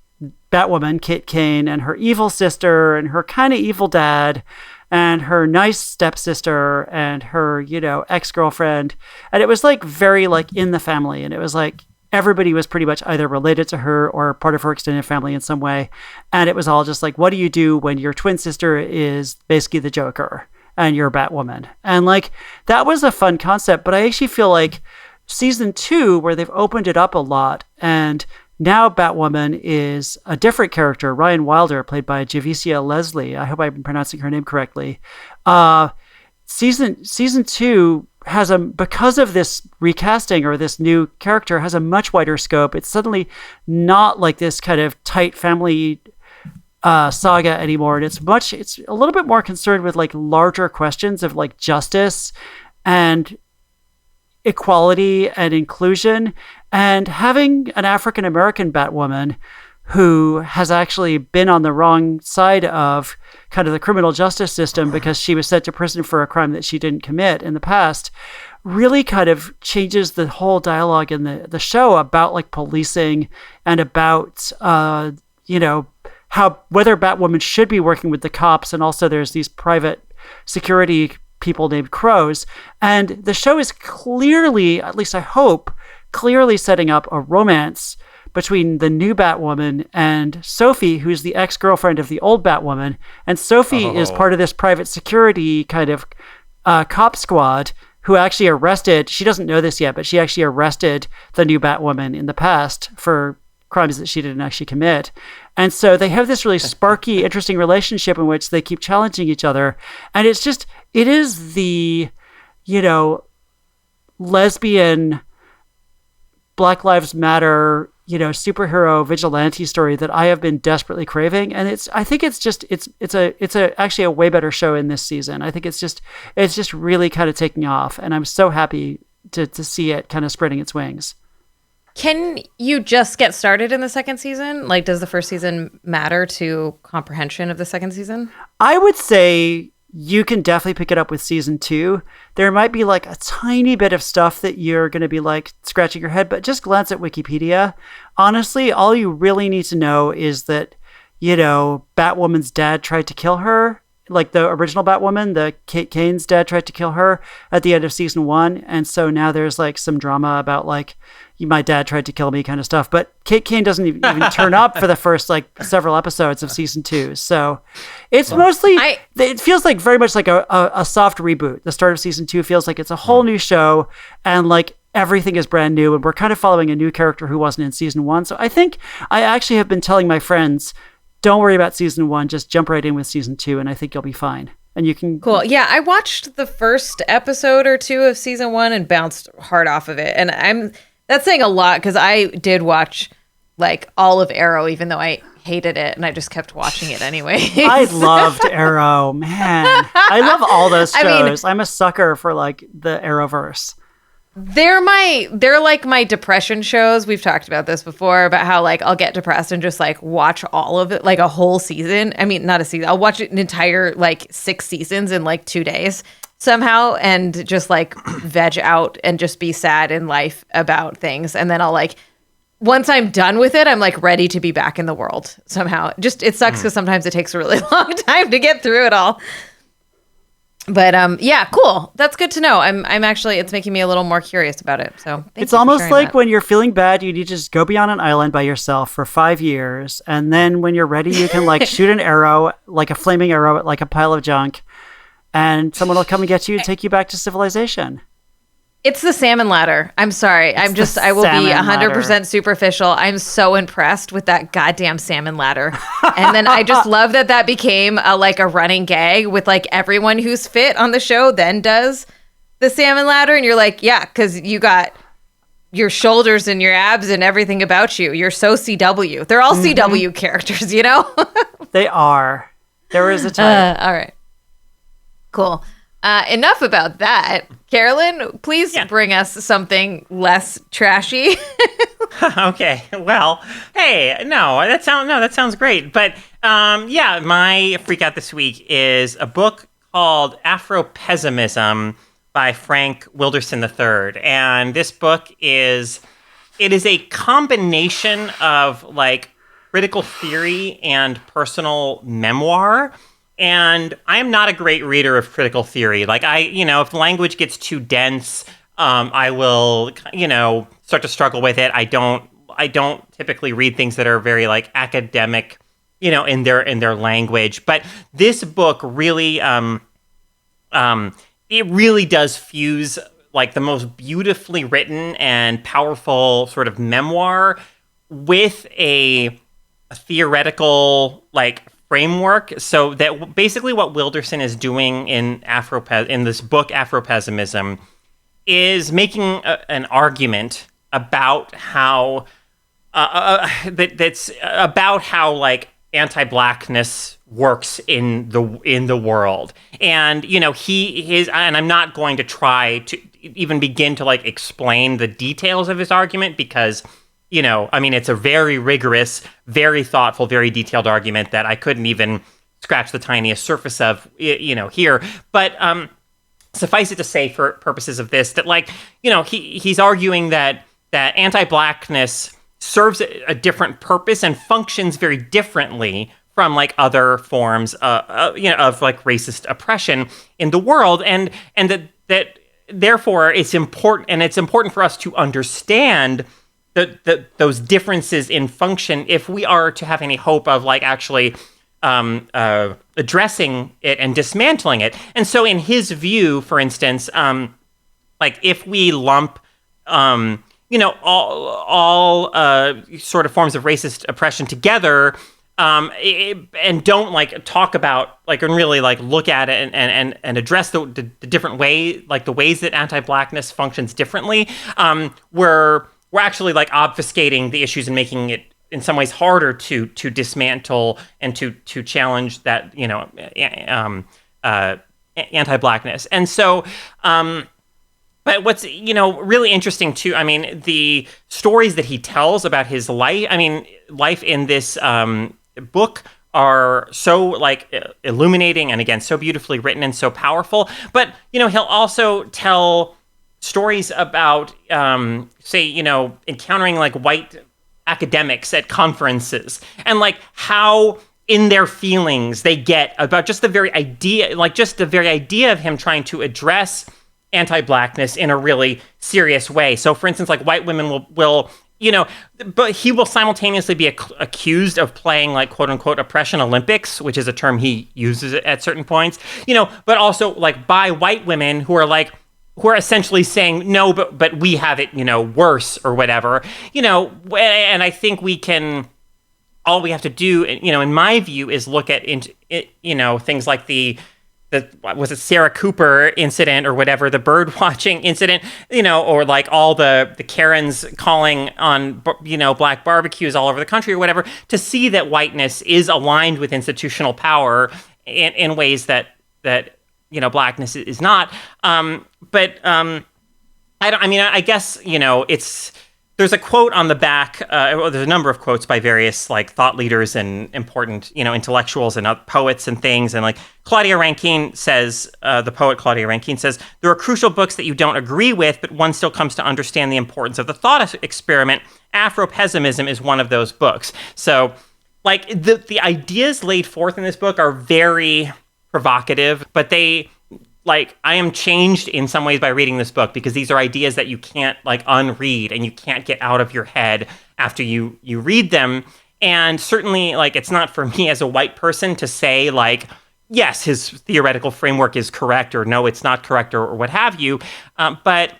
Batwoman, Kate Kane, and her evil sister and her kind of evil dad and her nice stepsister and her, you know, ex-girlfriend. And it was like very like in the family. And it was like everybody was pretty much either related to her or part of her extended family in some way. And it was all just like, what do you do when your twin sister is basically the Joker and you're Batwoman? And like, that was a fun concept, but I actually feel like season 2, where they've opened it up a lot, and now Batwoman is a different character, Ryan Wilder, played by Javicia Leslie. I hope I'm pronouncing her name correctly. Season 2 has because of this recasting or this new character, has a much wider scope. It's suddenly not like this kind of tight family saga anymore. And it's a little bit more concerned with like larger questions of like justice and equality and inclusion, and having an African-American Batwoman who has actually been on the wrong side of kind of the criminal justice system because she was sent to prison for a crime that she didn't commit in the past, really kind of changes the whole dialogue in the show about like policing and about, you know, whether Batwoman should be working with the cops. And also there's these private security people named Crows. And the show is clearly, at least I hope, clearly setting up a romance between the new Batwoman and Sophie, who's the ex-girlfriend of the old Batwoman. And Sophie is part of this private security kind of cop squad who actually arrested, she doesn't know this yet, but she actually arrested the new Batwoman in the past for crimes that she didn't actually commit. And so they have this really sparky, interesting relationship in which they keep challenging each other. And it is the, you know, lesbian Black Lives Matter, you know, superhero vigilante story that I have been desperately craving. And I think it's actually a way better show in this season. I think it's just really kind of taking off, and I'm so happy to see it kind of spreading its wings. Can you just get started in the second season? Like, does the first season matter to comprehension of the second season? I would say you can definitely pick it up with season 2. There might be like a tiny bit of stuff that you're going to be like scratching your head, but just glance at Wikipedia. Honestly, all you really need to know is that, you know, Batwoman's dad tried to kill her. Like the original Batwoman, the Kate Kane's dad tried to kill her at the end of season 1. And so now there's like some drama about like, my dad tried to kill me kind of stuff. But Kate Kane doesn't even turn up for the first like several episodes of season 2. So it's mostly, it feels like very much like a soft reboot. The start of season 2 feels like it's a whole new show, and like everything is brand new, and we're kind of following a new character who wasn't in season 1. So I think I actually have been telling my friends, don't worry about season 1, just jump right in with season 2, and I think you'll be fine. And you can... Cool. Yeah, I watched the first episode or 2 of season 1 and bounced hard off of it. And that's saying a lot because I did watch like all of Arrow, even though I hated it, and I just kept watching it anyway. I loved Arrow, man. I love all those shows. I'm a sucker for like the Arrowverse. They're like my depression shows. We've talked about this before, about how like I'll get depressed and just like watch all of it, like a whole season. I mean, not a season. I'll watch an entire like 6 seasons in like 2 days somehow, and just like veg out and just be sad in life about things. And then I'll like, once I'm done with it, I'm like ready to be back in the world somehow. Just, it sucks because sometimes it takes a really long time to get through it all. But yeah, cool. That's good to know. I'm actually, it's making me a little more curious about it. So it's almost like when you're feeling bad, you need to just go be on an island by yourself for 5 years, and then when you're ready, you can like shoot an arrow, like a flaming arrow at like a pile of junk, and someone will come and get you and take you back to civilization. It's the salmon ladder. I'm sorry. I will be 100% superficial. I'm so impressed with that goddamn salmon ladder. And then I just love that became a running gag with like everyone who's fit on the show then does the salmon ladder. And you're like, yeah, because you got your shoulders and your abs and everything about you. You're so CW. They're all CW characters, you know? They are. There is a type. All right. Cool. Enough about that. Carolyn, please bring us something less trashy. Okay. Well, hey, that sounds great. But my freak out this week is a book called Afropessimism by Frank Wilderson III. And this book is a combination of like critical theory and personal memoir. And I am not a great reader of critical theory. Like if language gets too dense, I will, start to struggle with it. I don't typically read things that are very like academic, in their language. But this book really, it really does fuse like the most beautifully written and powerful sort of memoir with a theoretical like framework. So that basically what Wilderson is doing in this book Afropessimism is making an argument about how that's about how like anti-blackness works in the world. And and I'm not going to try to even begin to like explain the details of his argument because it's a very rigorous, very thoughtful, very detailed argument that I couldn't even scratch the tiniest surface of, here. But suffice it to say, for purposes of this, that he's arguing that anti-blackness serves a different purpose and functions very differently from like other forms of like racist oppression in the world, and that therefore it's important for us to understand those differences in function if we are to have any hope of like actually addressing it and dismantling it. And so in his view, for instance, like if we lump all sort of forms of racist oppression together and don't like talk about like and really like look at it and address the different way, like the ways that anti-blackness functions differently, we're actually like obfuscating the issues and making it in some ways harder to dismantle and to challenge that anti-blackness. And so but what's really interesting too, I mean, the stories that he tells about his life in this book are so like illuminating and again so beautifully written and so powerful. But he'll also tell stories about, encountering like white academics at conferences and like how in their feelings they get about just the very idea of him trying to address anti-blackness in a really serious way. So for instance, like white women will but he will simultaneously be accused of playing like quote unquote oppression Olympics, which is a term he uses at certain points, but also like by white women who are essentially saying, no, but we have it, worse or whatever, and I think all we have to do, in my view, is look at, things like the was it Sarah Cooper incident or whatever, the bird watching incident, or like all the Karens calling on, black barbecues all over the country or whatever, to see that whiteness is aligned with institutional power in ways that blackness is not. I guess, there's a quote on the back. There's a number of quotes by various like thought leaders and important, intellectuals and poets and things. And like Claudia Rankine says, the poet Claudia Rankine says, there are crucial books that you don't agree with, but one still comes to understand the importance of the thought experiment. Afropessimism is one of those books. So like the ideas laid forth in this book are very provocative, but I am changed in some ways by reading this book, because these are ideas that you can't unread and you can't get out of your head after you read them. And certainly it's not for me as a white person to say yes, his theoretical framework is correct, or no, it's not correct, or what have you. But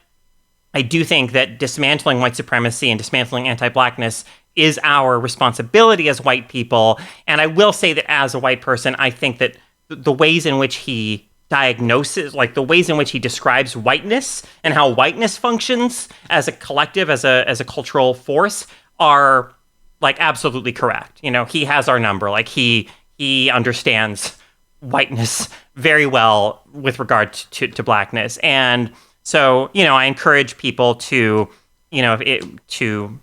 I do think that dismantling white supremacy and dismantling anti-blackness is our responsibility as white people. And I will say that as a white person, I think that the ways in which he diagnoses, the ways in which he describes whiteness and how whiteness functions as a collective, as a cultural force, are absolutely correct. He has our number. He understands whiteness very well with regard to blackness. And so, I encourage people to, to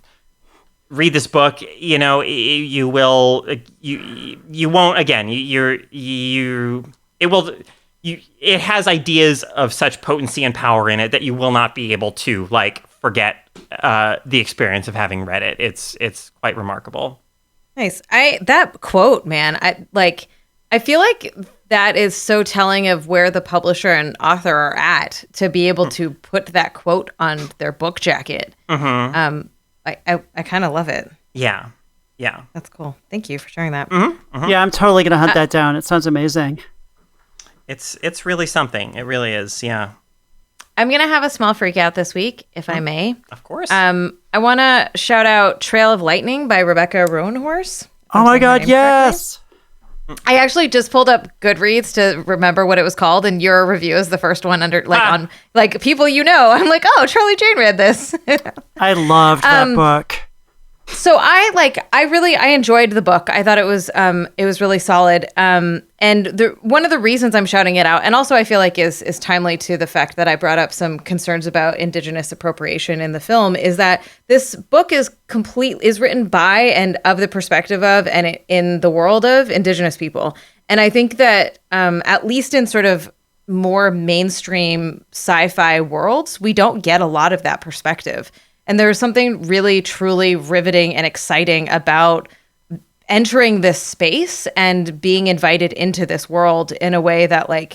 read this book. You will, you won't, again, it has ideas of such potency and power in it that you will not be able to forget the experience of having read it. It's quite remarkable. Nice. That quote, man, I feel like that is so telling of where the publisher and author are at, to be able to put that quote on their book jacket. Mm-hmm. I kind of love it. Yeah. That's cool. Thank you for sharing that. Mm-hmm. Mm-hmm. Yeah, I'm totally gonna hunt that down. It sounds amazing. It's really something. It really is. Yeah. I'm going to have a small freak out this week, if I may. Of course. I want to shout out Trail of Lightning by Rebecca Roanhorse. Oh my God, yes. Correctly. I actually just pulled up Goodreads to remember what it was called, and your review is the first one under on people I'm like, oh, Charlie Jane read this. I loved that book. So I enjoyed the book. I thought it was really solid. And one of the reasons I'm shouting it out, and also I feel like is timely to the fact that I brought up some concerns about Indigenous appropriation in the film, is that this book is written by and of the perspective of and in the world of Indigenous people. And I think that at least in sort of more mainstream sci-fi worlds, we don't get a lot of that perspective. And there's something really, truly riveting and exciting about entering this space and being invited into this world in a way that I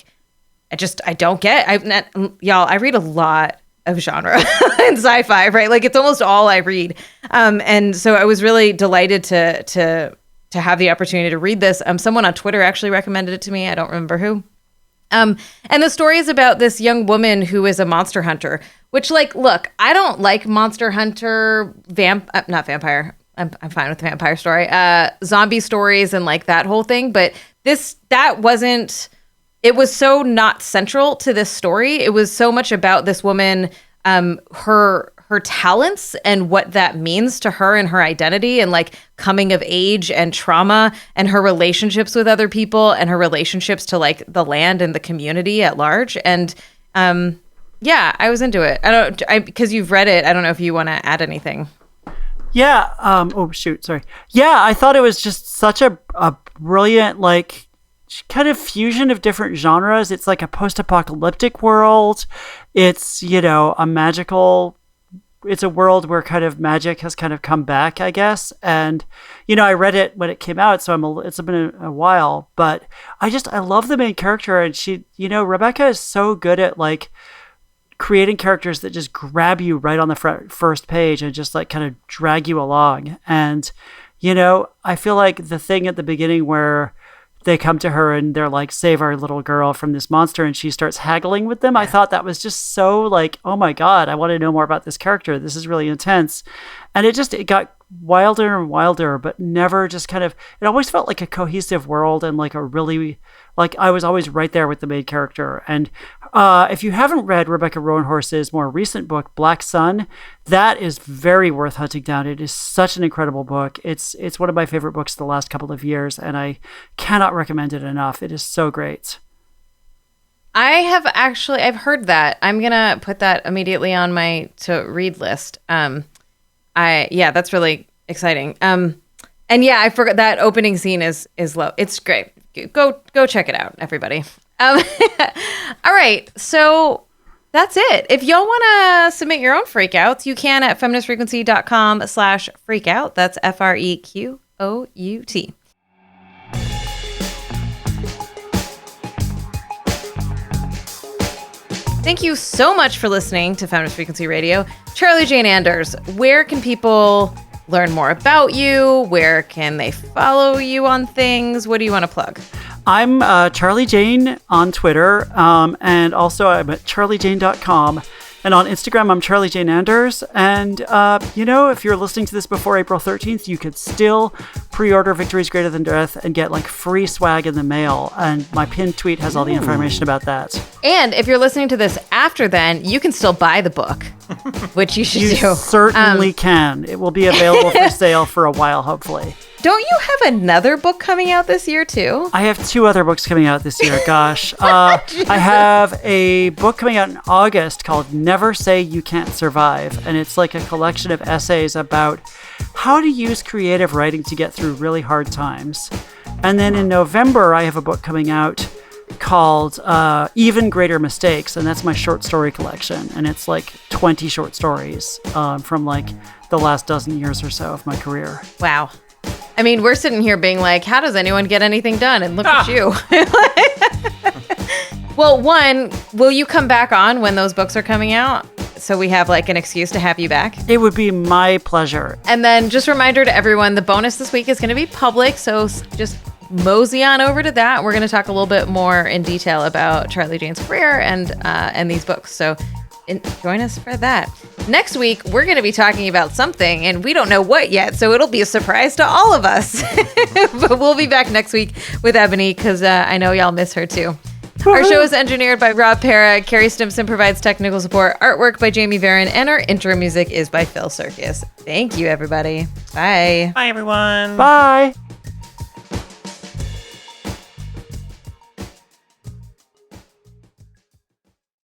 don't get. Y'all, I read a lot of genre in sci-fi, right? It's almost all I read. And so I was really delighted to have the opportunity to read this. Someone on Twitter actually recommended it to me. I don't remember who. And the story is about this young woman who is a monster hunter, which look, I don't like monster hunter, not vampire. I'm fine with the vampire story, zombie stories and that whole thing. But it was so not central to this story. It was so much about this woman, her talents and what that means to her and her identity, and coming of age and trauma, and her relationships with other people, and her relationships to the land and the community at large. And yeah, I was into it. Because you've read it, I don't know if you want to add anything. Yeah. Oh shoot. Sorry. Yeah, I thought it was just such a brilliant kind of fusion of different genres. It's a post-apocalyptic world. It's a magical. It's a world where kind of magic has kind of come back, I guess. And, I read it when it came out, so it's been a while, but I love the main character. And she, Rebecca is so good at creating characters that just grab you right on the first page and just kind of drag you along. And, I feel like the thing at the beginning where they come to her and they're like, save our little girl from this monster, and she starts haggling with them. I thought that was just so like, oh my God, I want to know more about this character. This is really intense. And it got wilder and wilder, but never just kind of, it always felt like a cohesive world and like a really, like I was always right there with the main character. And if you haven't read Rebecca Roanhorse's more recent book, Black Sun, that is very worth hunting down. It is such an incredible book. It's one of my favorite books the last couple of years, and I cannot recommend it enough. It is so great. I've heard that. I'm going to put that immediately on my to read list. That's really exciting. And yeah, I forgot that opening scene is low. It's great. Go check it out, everybody. All right. So that's it. If y'all want to submit your own freakouts, you can at feministfrequency.com/freakout. That's FREQOUT. Thank you so much for listening to Feminist Frequency Radio. Charlie Jane Anders, where can people learn more about you? Where can they follow you on things? What do you want to plug? I'm Charlie Jane on Twitter, and also I'm at charliejane.com. And on Instagram, I'm Charlie Jane Anders. And, if you're listening to this before April 13th, you could still pre-order Victories Greater Than Death and get like free swag in the mail. And my pinned tweet has all the information about that. And if you're listening to this after then, you can still buy the book, which you should do. You certainly can. It will be available for sale for a while, hopefully. Don't you have another book coming out this year, too? I have 2 other books coming out this year. Gosh. I have a book coming out in August called Never Say You Can't Survive. And it's like a collection of essays about how to use creative writing to get through really hard times. And then in November, I have a book coming out called Even Greater Mistakes. And that's my short story collection. And it's like 20 short stories from like the last dozen years or so of my career. Wow. I mean, we're sitting here being like, how does anyone get anything done? And look at you. Well, one, will you come back on when those books are coming out? So we have like an excuse to have you back? It would be my pleasure. And then just a reminder to everyone, the bonus this week is going to be public. So just mosey on over to that. We're going to talk a little bit more in detail about Charlie Jane's career and these books. So join us for that. Next week, we're going to be talking about something, and we don't know what yet, so it'll be a surprise to all of us. But we'll be back next week with Ebony, because I know y'all miss her too. Our show is engineered by Rob Para. Carrie Stimson provides technical support, artwork by Jamie Varon, and our intro music is by Phil Circus. Thank you, everybody. Bye. Bye, everyone. Bye.